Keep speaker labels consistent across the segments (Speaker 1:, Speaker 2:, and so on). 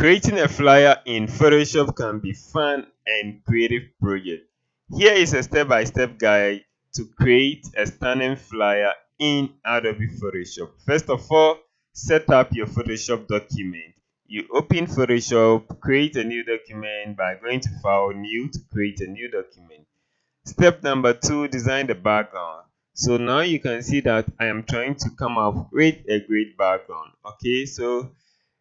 Speaker 1: Creating a flyer in Photoshop can be fun and creative project. Here is a step-by-step guide to create a stunning flyer in Adobe Photoshop. First of all, set up your Photoshop document. You open Photoshop, create a new document by going to File, New to create a new document. Step number 2, design the background. So now you can see that I am trying to come up with a great background. Okay, so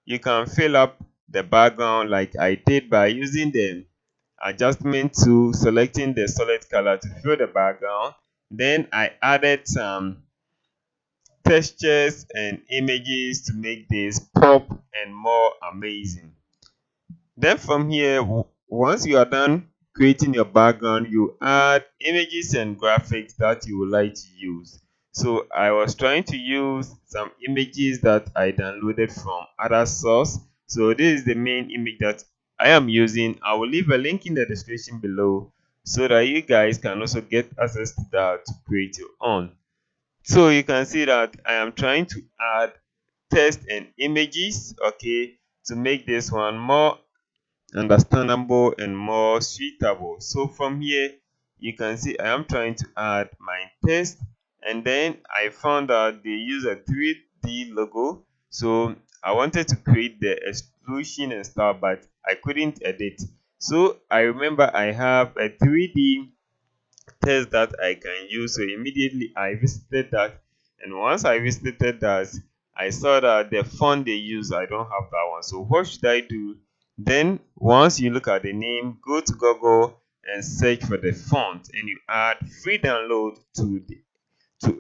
Speaker 1: you can fill up the background like I did by using the adjustment tool, selecting the solid color to fill the background. Then I added some textures and images to make this pop and more amazing. Then from here, once you are done creating your background, you add images and graphics that you would like to use. So I was trying to use some images that I downloaded from other source. So this is the main image that I am using. I will leave a link in the description below so that you guys can also get access to that to create your own. So you can see that I am trying to add text and images, okay, to make this one more understandable and more suitable. So from here you can see I am trying to add my text, and then I found out they use a 3D logo. So I wanted to create the exclusion and stuff, but I couldn't edit. So I remember I have a 3D text that I can use. So immediately I visited that, and once I visited that, I saw that the font they use, I don't have that one. So what should I do? Then once you look at the name, go to Google and search for the font, and you add free download to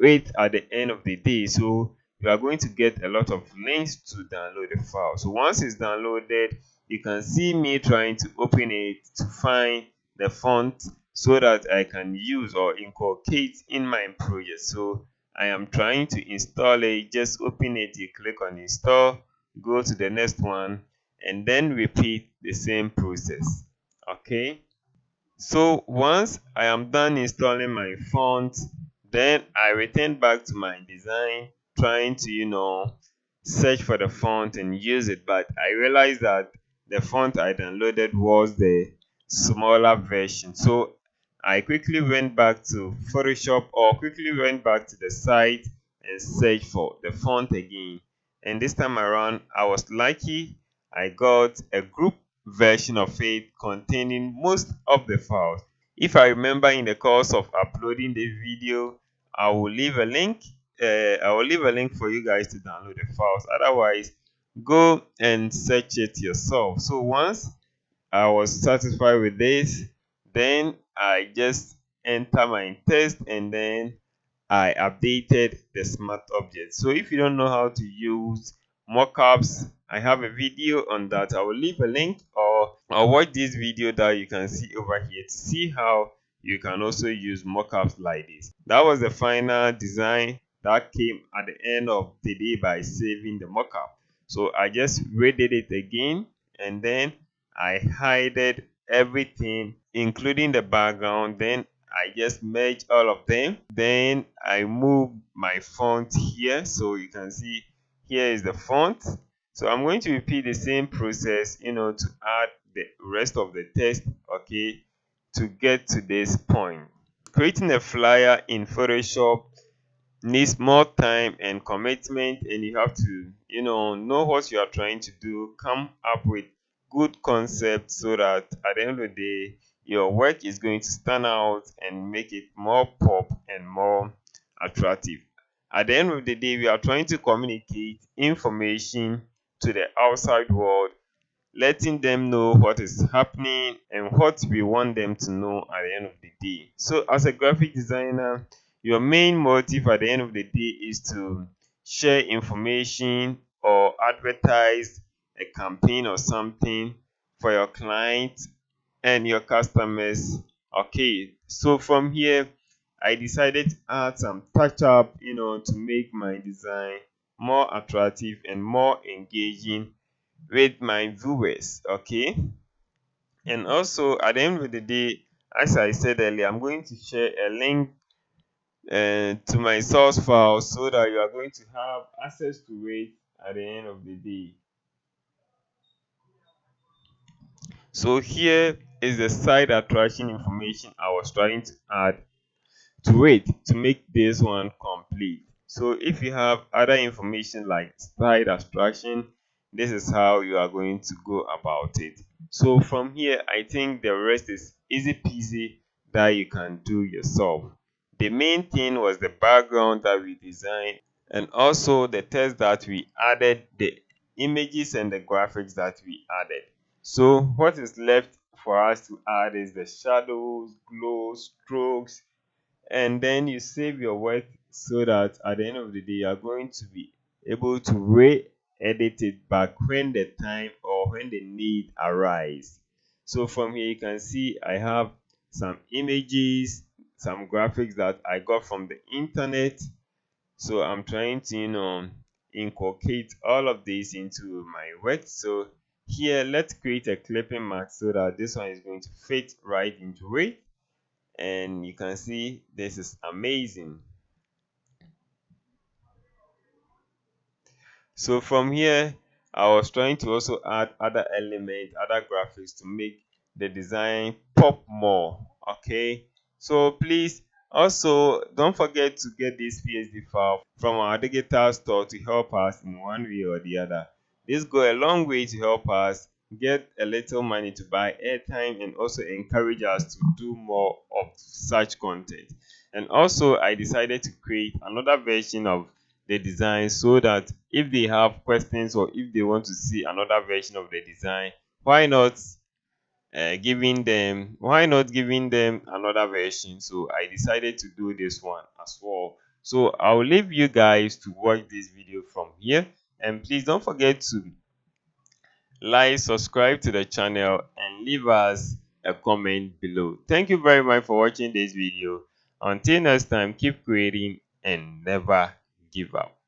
Speaker 1: it at the end of the day. So you are going to get a lot of links to download the file. So once it's downloaded, you can see me trying to open it to find the font so that I can use or inculcate in my project. So I am trying to install it. Just open it, you click on install, go to the next one, and then repeat the same process. Okay, so once I am done installing my font, then I return back to my design, trying to search for the font and use it. But I realized that the font I downloaded was the smaller version. So I quickly went back to Photoshop, or quickly went back to the site and searched for the font again. And this time around, I was lucky. I got a group version of it containing most of the files. If I remember in the course of uploading the video, I will leave a link. For you guys to download the files. Otherwise, go and search it yourself. So once I was satisfied with this, then I just enter my text, and then I updated the smart object. So if you don't know how to use mockups, I have a video on that. I will leave a link, or watch this video that you can see over here to see how you can also use mockups like this. That was the final design that came at the end of the day by saving the mockup. So I just redid it again, and then I hided everything including the background. Then I just merge all of them. Then I move my font here, so you can see here is the font. So I'm going to repeat the same process, to add the rest of the text, okay, to get to this point. Creating a flyer in Photoshop needs more time and commitment, and you have to know what you are trying to do, come up with good concepts, so that at the end of the day your work is going to stand out and make it more pop and more attractive. At the end of the day, we are trying to communicate information to the outside world, letting them know what is happening and what we want them to know at the end of the day. So as a graphic designer, your main motive at the end of the day is to share information or advertise a campaign or something for your clients and your customers. Okay, so from here I decided to add some touch up, to make my design more attractive and more engaging with my viewers. Okay, and also at the end of the day, as I said earlier, I'm going to share a link to my source file so that you are going to have access to it at the end of the day. So here is the side attraction information I was trying to add to it to make this one complete. So if you have other information like side attraction, this is how you are going to go about it. So from here, I think the rest is easy peasy that you can do yourself. The main thing was the background that we designed, and also the text that we added, the images and the graphics that we added. So what is left for us to add is the shadows, glow, strokes, and then you save your work so that at the end of the day you are going to be able to re-edit it back when the time or when the need arise. So from here you can see I have some images, some graphics that I got from the internet. So I'm trying to inculcate all of this into my work. So here let's create a clipping mark so that this one is going to fit right into it, and you can see this is amazing. So from here I was trying to also add other elements, other graphics to make the design pop more. Okay, so please also don't forget to get this PSD file from our digital store to help us in one way or the other. This go a long way to help us get a little money to buy airtime and also encourage us to do more of such content. And also I decided to create another version of the design so that if they have questions or if they want to see another version of the design, why not giving them another version. So I decided to do this one as well. So I'll leave you guys to watch this video from here, and please don't forget to like, subscribe to the channel, and leave us a comment below. Thank you very much for watching this video. Until next time, keep creating and never give up.